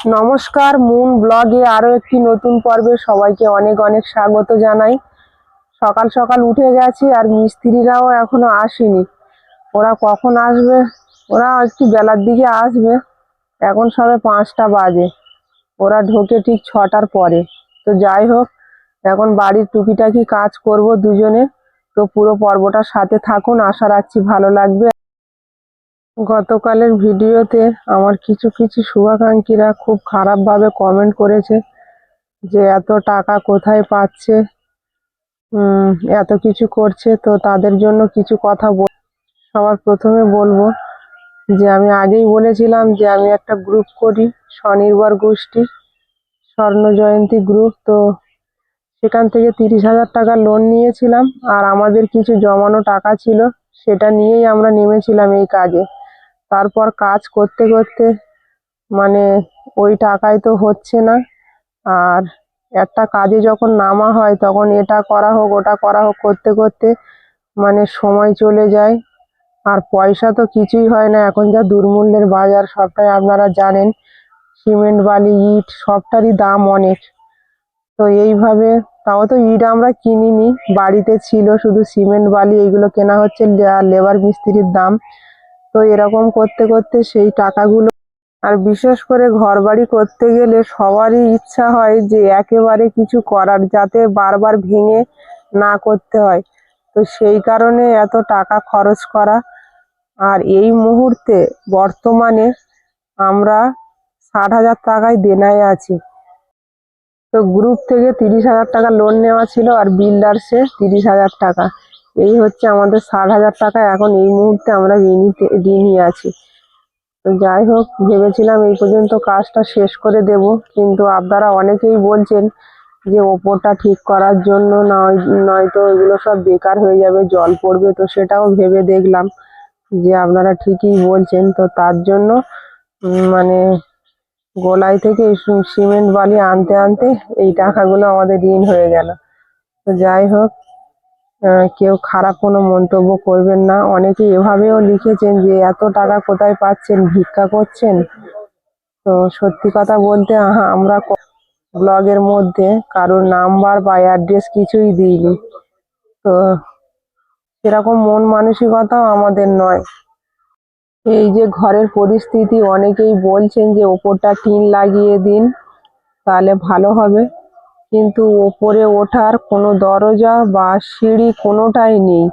নমস্কার, মুন ব্লগে আরো একটি নতুন পর্বে সবাইকে অনেক অনেক স্বাগত জানাই। সকাল সকাল উঠে গেছি আর মিস্ত্রিরাও এখনো আসেনি। ওরা কখন আসবে? ওরা একটু বেলার দিকে আসবে। এখন সবে 5টা বাজে। ওরা ঢোকে ঠিক 6টার পরে। তো যাই হোক, এখন বাড়ির টুকিটাকি কাজ করব দুজনে। তো পুরো পর্বটার সাথে থাকুন, আশা রাখছি ভালো লাগবে। গতকালের ভিডিওতে আমার কিছু কিছু শুভাকাঙ্ক্ষীরা খুব খারাপভাবে কমেন্ট করেছে যে এত টাকা কোথায় পাচ্ছে, এত কিছু করছে। তো তাদের জন্য কিছু কথা সবার প্রথমে বলবো যে আমি আগেই বলেছিলাম যে আমি একটা গ্রুপ করি, স্বনির্ভর গোষ্ঠী স্বর্ণ জয়ন্তী গ্রুপ। তো সেখান থেকে 30,000 টাকা লোন নিয়েছিলাম, আর আমাদের কিছু জমানো টাকা ছিল, সেটা নিয়েই আমরা নেমেছিলাম এই কাজে। তারপর কাজ করতে করতে মানে ওই টাকায় তো হচ্ছে না। আর একটা কাজে যখন নামা হয় তখন এটা করা হোক ওটা করা হোক করতে করতে মানে সময় চলে যায়, আর পয়সা তো কিছুই হয় না। এখন যা দুর্মূল্যের বাজার সবটাই আপনারা জানেন, সিমেন্ট বালি ইট সবটারই দাম অনেক। তো এইভাবে, তাও তো ইট আমরা কিনিনি, বাড়িতে ছিল, শুধু সিমেন্ট বালি এইগুলো কেনা হচ্ছে, লেবার মিস্ত্রির দাম। তো এরকম করতে করতে সেই টাকাগুলো, আর বিশেষ করে ঘরবাড়ি করতে গেলে সবারই ইচ্ছা হয় যে একেবারে কিছু করার, যাতে বারবার ভেঙে না করতে হয়। তো সেই কারণে এত টাকা খরচ করা। আর এই মুহূর্তে বর্তমানে আমরা 60,000 টাকায় দেনায় আছি। তো গ্রুপ থেকে 30,000 টাকা লোন নেওয়া ছিল, আর বিল্ডার্সে 30,000 টাকা। এই হচ্ছে আমাদের 60,000 টাকা এখন এই মুহূর্তে আমরা ঋণী আছি। তো যাই হোক, ভেবেছিলাম এই পর্যন্ত কাজটা শেষ করে দেব, কিন্তু আপনারা অনেকেই বলছেন যে ওপরটা ঠিক করার জন্য, নয়তো এগুলো সব বেকার হয়ে যাবে, জল পড়বে। তো সেটাও ভেবে দেখলাম যে আপনারা ঠিকই বলছেন। তো তার জন্য মানে গোলাই থেকে সিমেন্ট বালি আনতে আনতে এই টাকাগুলো আমাদের ঋণ হয়ে গেল। তো যাই হোক, কেউ খারাপ কোনো মন্তব্য করবেন না। অনেকে এভাবেও লিখেছেন যে এত টাকা কোথায় পাচ্ছেন, ভিক্ষা করছেন। তো সত্যি কথা বলতে আমরা ব্লগের মধ্যে কারোর নাম্বার বা অ্যাড্রেস কিছুই দিইনি। তো সেরকম মন মানসিকতাও আমাদের নয়। এই যে ঘরের পরিস্থিতি, অনেকেই বলছেন যে ওপরটা টিন লাগিয়ে দিন, তাহলে ভালো হবে। কিন্তু ওপরে ওঠার কোনো দরজা বা সিঁড়ি কোনোটাই নেই,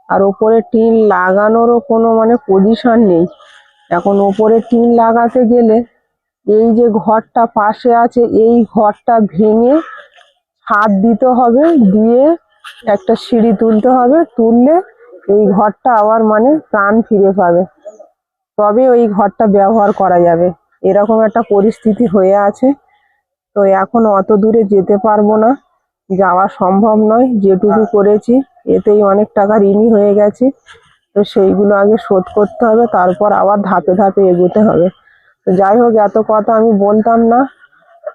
আর ওপরে টিন লাগানোরও কোনো পজিশন নেই। এখন ওপরে টিন লাগাতে গেলে এই যে ঘরটা পাশে আছে, এই ঘরটা ভেঙে ছাদ দিতে হবে, দিয়ে একটা সিঁড়ি তুলতে হবে, তুললে এই ঘরটা আবার প্রাণ ফিরে পাবে, তবে ওই ঘরটা ব্যবহার করা যাবে। এরকম একটা পরিস্থিতি হয়ে আছে। তো এখন অত দূরে যেতে পারবো না, যাওয়া সম্ভব নয়। যেটুকু করেছি এতেই অনেক টাকা ঋণী হয়ে গেছি। তো সেইগুলো আগে শোধ করতে হবে, তারপর আবার ধাপে ধাপে এগোতে হবে। তো যাই হোক, এত কথা আমি বলতাম না,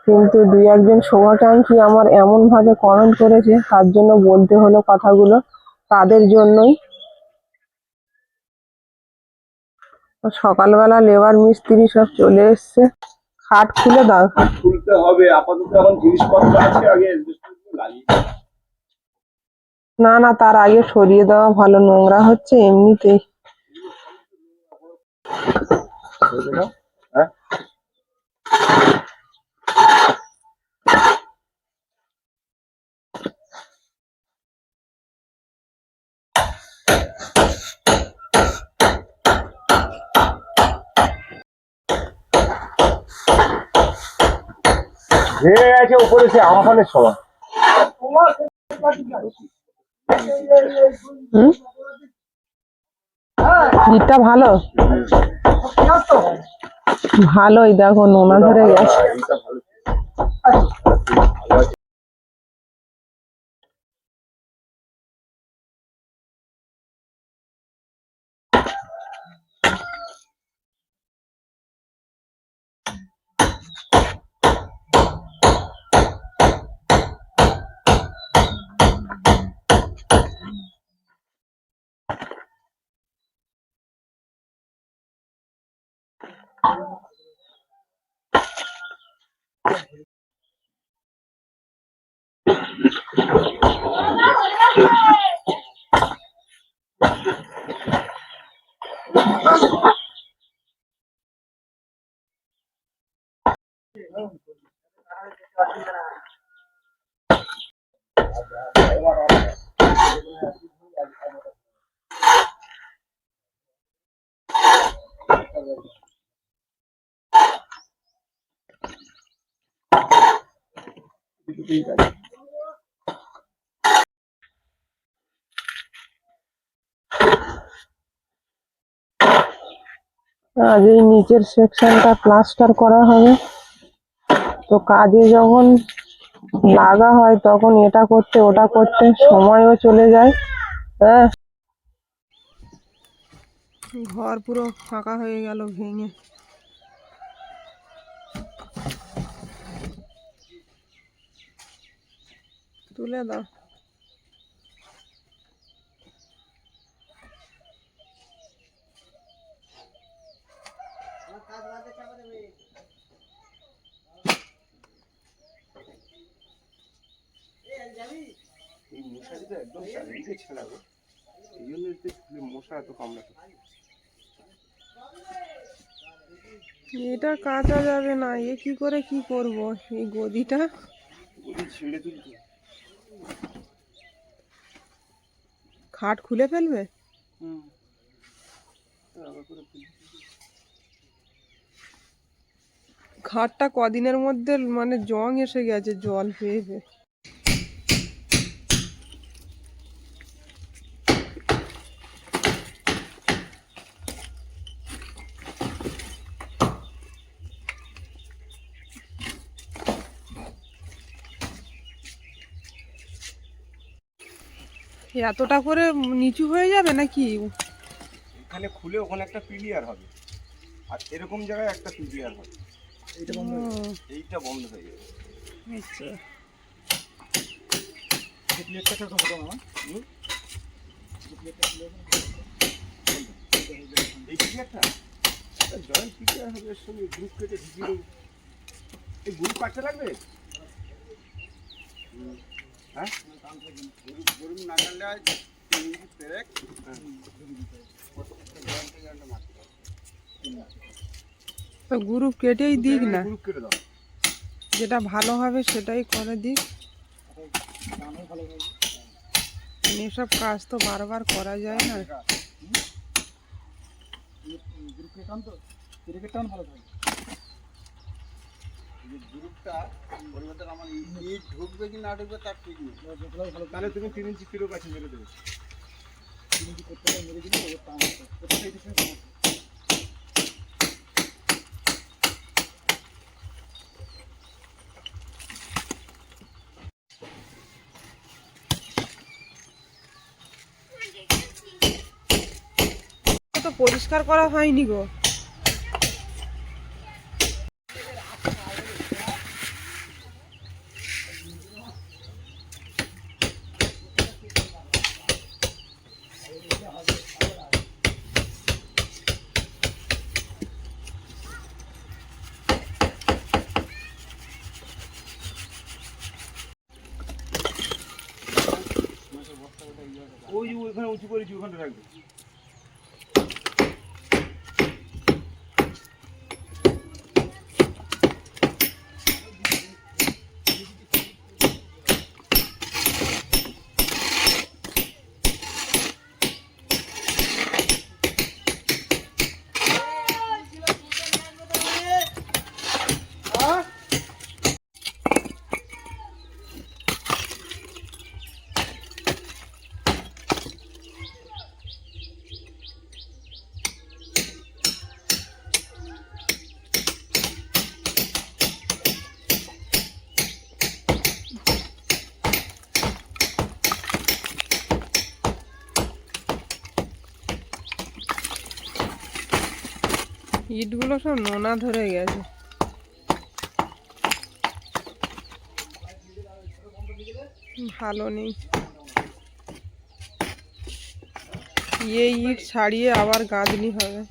কিন্তু দুই একজন শুভাকাঙ্ক্ষী আমার এমন ভাবে কমেন্ট করেছে, তার জন্য বলতে হলো কথাগুলো, তাদের জন্যই। সকালবেলা লেবার মিস্ত্রি সব চলে এসছে। খাট খুলে দাও, খুলতে হবে আপাতত, এখন জিনিসপত্র আছে, আগে না না, তার আগে সরিয়ে দেওয়া ভালো, নোংরা হচ্ছে এমনিতেই। ভেঙে গেছে উপরে, সে আমফানের সময়। ভিড়টা ভালো, ভালোই। দেখো নোনা ধরে গেছে। আজ এই নিচের সেকশনটা প্লাস্টার করা হবে, তো কাজে যখন লাগা হয় তখন এটা করতে ওটা করতে সময়ও চলে যায়। হ্যাঁ, ঘর পুরো ফাঁকা হয়ে গেল ভেঙে। তুলে দাও। এই মশারিটা একদম চারিদিকে ছেড়াবো, এই জন্য মশা এত কামড়াতে। এটা কাটা যাবে না, এ কি করে কি করব? এই গদিটা ছিঁড়ে তুলতে, খাট খুলে ফেলবে। খাটটা কদিনের মধ্যে মানে জং এসে গেছে জল পেয়ে পেয়ে। এতটা করে নিচু হয়ে যাবে নাকি? এখানে খুলে ওখানে একটা পিলিয়ার হবে, আর এরকম জায়গায় একটা পিলিয়ার হবে। এইটা বন্ধ হয়ে যাবে, এইটা বন্ধ হয়ে যাবে। আচ্ছা, পিলিয়ারটা তো হবে না। এই পিলিয়ারটা জয়েন্ট পিলিয়ার হবে, এর সঙ্গে গ্রুপ কেটে ঢুকিয়ে দেবো। এই গ্রুপ কাটতে লাগবে। হ্যাঁ, গরুম না কাটলে তো গ্রুপ কেটেই দিক না, গ্রুপ কেটে দাও, যেটা ভালো হবে সেটাই করে দিক। এসব কাজ তো বারবার করা যায় না। গ্রুপটা পরিবর্তন আমার ইট ঢুকবে কি না ঢুকবে তার ঠিক নেই। তাহলে তুমি 3 ইঞ্চি ফিরো কাছে মেরে দেবে। 3 ইঞ্চি করতে মেরে দিলে ও টান হবে। তো পরিষ্কার করা হয়নি গো। ওই যে ওইখানে উঁচু করেছি, ওখানে রাখবে। ইটগুলো সব নোনা ধরে গেছে। ভালো নেই। এই ইট ছাড়িয়ে আবার গাঁথনি হবে।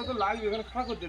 তো লাগবে এখানে খাড়া করতে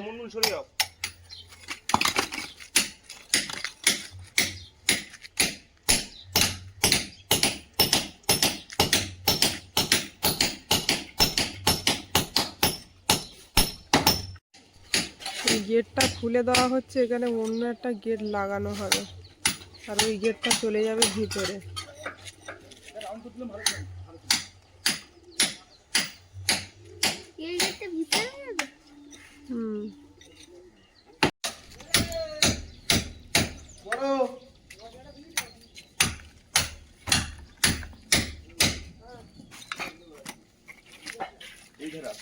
মুনমুন সরে যাও। এই গেটটা খুলে দেওয়া হচ্ছে, এখানে অন্য একটা গেট লাগানো হবে আর ওই গেটটা চলে যাবে ভিতরে। হুম, এই ধরা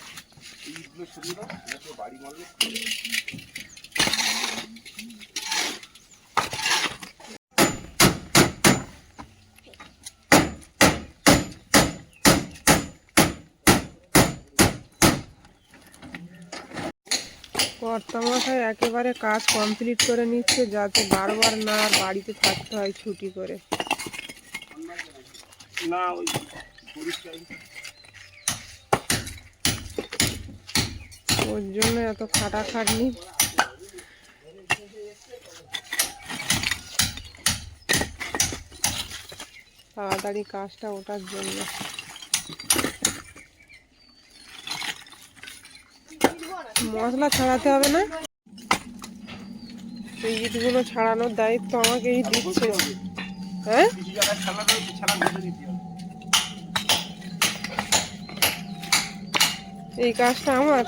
এইগুলো সরিয়ে দাও, এগুলো বাড়ি মারবে। কর্তামশাই একেবারে কাজ কমপ্লিট করে নিচ্ছে যাতে বারবার না আর বাড়িতে থাকতে হয় ছুটি করে। না ওই পরিষ্কার ওর জন্য এত খাটাখাটনি। তাড়াতাড়ি কাজটা ওঠার জন্য। মশলা ছাড়াতে হবে না, এই ইটগুলো ছাড়ানোর দায়িত্ব আমাকেই দিচ্ছে। হ্যাঁ, এই কাজটা আমার।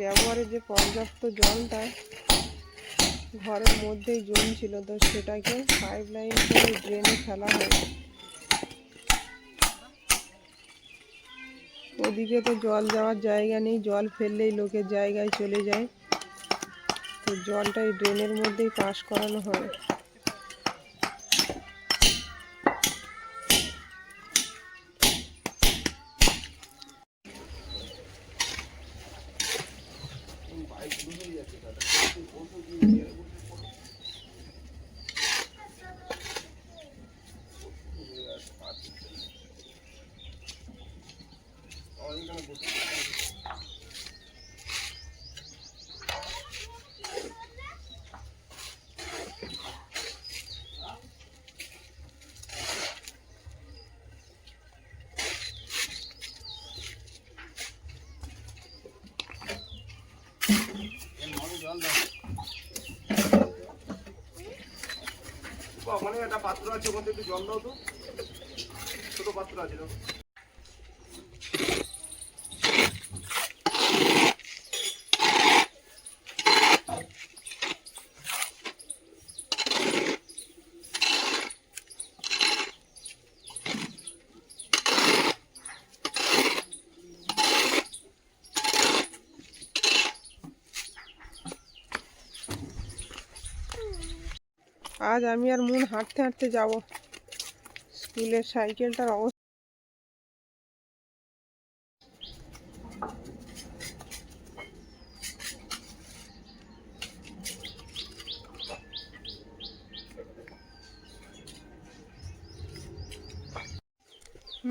ব্যবহারের যে পর্যাপ্ত জলটা ঘরের মধ্যেই জমছিল, তো সেটাকে পাইপ লাইন করে ড্রেনে ফেলা হয়। ওদিকে তো জল যাওয়ার জায়গা নেই, জল ফেললেই লোকের জায়গায় চলে যায়, তো জলটা এই ড্রেনের মধ্যেই পাস করানো হয়। ওখানে একটা পাত্র আছে, ওখান থেকে একটু জল দাও তো, ছোট পাত্র আছে। আজ আমি আর মন হাঁটতে হাঁটতে যাব। স্কুলের সাইকেলটার অবস্থা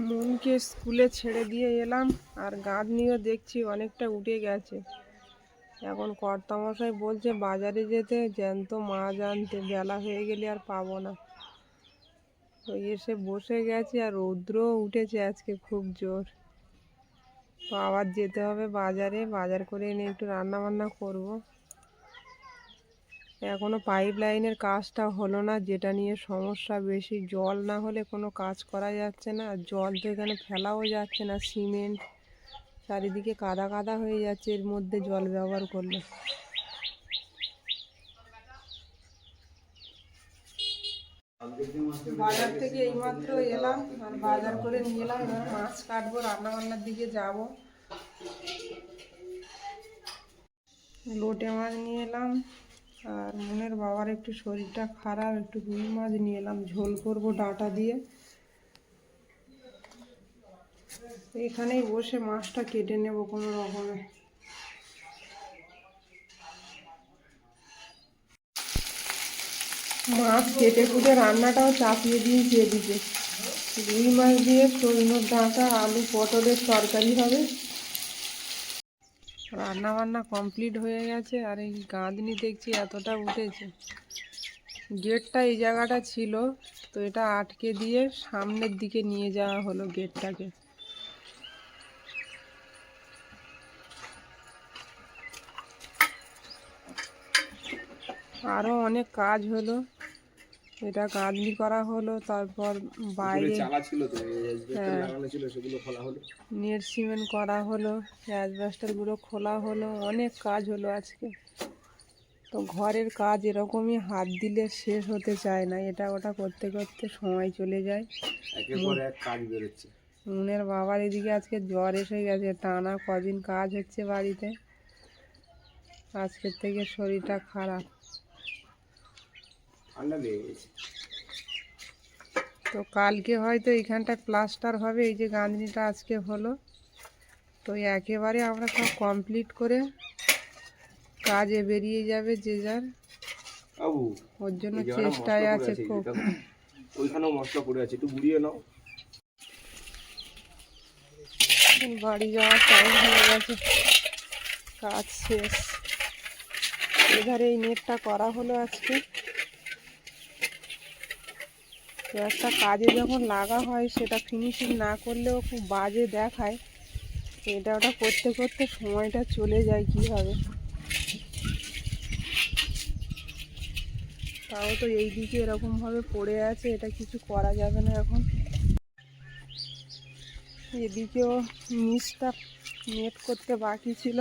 মনকে স্কুলে ছেড়ে দিয়ে এলাম, আর গাঁদনিও দেখছি অনেকটা উঠে গেছে। এখন কর্তামশাই বলছে বাজারে যেতে, জ্যান্ত মাছ আনতে, বেলা হয়ে গেলে আর পাবো না। তো এসে বসে গেছি, আর রৌদ্রও উঠেছে আজকে খুব জোর। তো আবার যেতে হবে বাজারে, বাজার করে এনে একটু রান্না বান্না করব। এখনো পাইপ লাইনের কাজটা হলো না, যেটা নিয়ে সমস্যা বেশি। জল না হলে কোনো কাজ করা যাচ্ছে না। জল তো এখানে ফেলাও যাচ্ছে না, সিমেন্ট চারিদিকে কাদা কাদা হয়ে যাচ্ছে এর মধ্যে জল ব্যবহার করলে। বাজার থেকে এইমাত্র এলাম, আর বাজার করে নিয়ে এলাম। এবার মাছ কাটবো, রান্না বান্নার দিকে যাব। লোটে মাছ নিয়ে এলাম, আর মনের বাবার একটু শরীরটা খারাপ, একটু রুই মাছ নিয়ে এলাম, ঝোল করব ডাঁটা দিয়ে। এখানেই বসে মাছটা কেটে নেব কোনো রকমে। মাছ কেটে কুটে রান্নাটাও চাপিয়ে দিয়েছি এদিকে। রুই মাছ দিয়ে সজনের ডাঁটা, আলু পটলের তরকারি হবে। রান্না বান্না কমপ্লিট হয়ে গেছে, আর এই গাঁদনি দেখছি এতটা উঠেছে। গেটটা এই জায়গাটা ছিল, তো এটা আটকে দিয়ে সামনের দিকে নিয়ে যাওয়া হলো গেটটাকে। আরও অনেক কাজ হলো, এটা গাঁদনি করা হলো, তারপর বাইরে নেট সিমেন্ট করা হলো, অ্যাসবেস্টরগুলো খোলা হলো, অনেক কাজ হলো আজকে। তো ঘরের কাজ এরকমই, হাত দিলে শেষ হতে চায় না, এটা ওটা করতে করতে সময় চলে যায়। মনের বাবার এদিকে আজকে জ্বর এসে গেছে, টানা কদিন কাজ হচ্ছে বাড়িতে, আজকের থেকে শরীরটা খারাপ। তো কালকে হয়তো এইখানটা প্লাস্টার হবে, এই যে গাঁদনিটা আজকে হলো। তো একেবারে আমরা সব কমপ্লিট করে কাজে বেরিয়ে যাবে যে যার, ওর জন্য চেষ্টায় আছে খুব। ওইখানেও মশলা পড়ে আছে, একটু গুঁড়িয়ে নাও। বাড়ি যাওয়ার টাইম হয়ে গেছে, কাজ শেষ। এধারে এই নেটটা করা হলো আজকে। তো একটা কাজে যখন লাগা হয়, সেটা ফিনিশিং না করলেও খুব বাজে দেখায়। এটা ওটা করতে করতে সময়টা চলে যায় কীভাবে। তাও তো এই দিকে এরকমভাবে পড়ে আছে, এটা কিছু করা যাবে না এখন। এদিকেও নিচটা নেট করতে বাকি ছিল।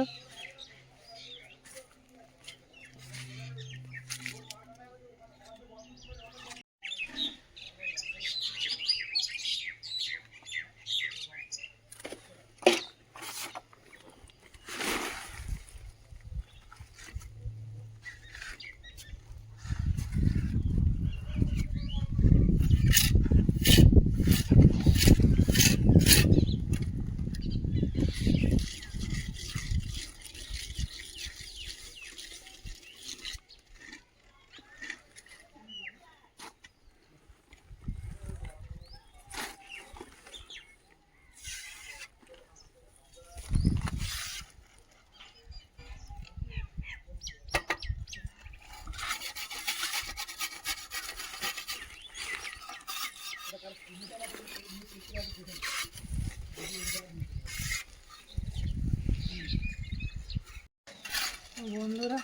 বন্ধুরা,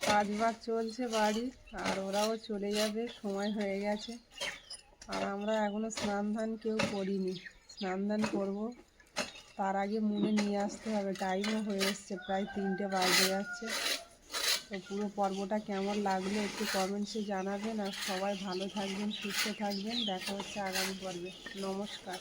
কাজ বাজ চলছে বাড়ি, আর ওরাও চলে যাবে, সময় হয়ে গেছে। আর আমরা এখনও স্নান ধান কেউ করিনি, স্নান ধান করবো। তার আগে মুনে নিয়ে আসতে হবে, টাইমও হয়ে এসছে, প্রায় 3টে বাজে যাচ্ছে। তো পুরো পর্বটা কেমন লাগলো একটু কমেন্টসে জানাবেন, আর সবাই ভালো থাকবেন, সুস্থ থাকবেন। দেখা হচ্ছে আগামী পর্বে। নমস্কার।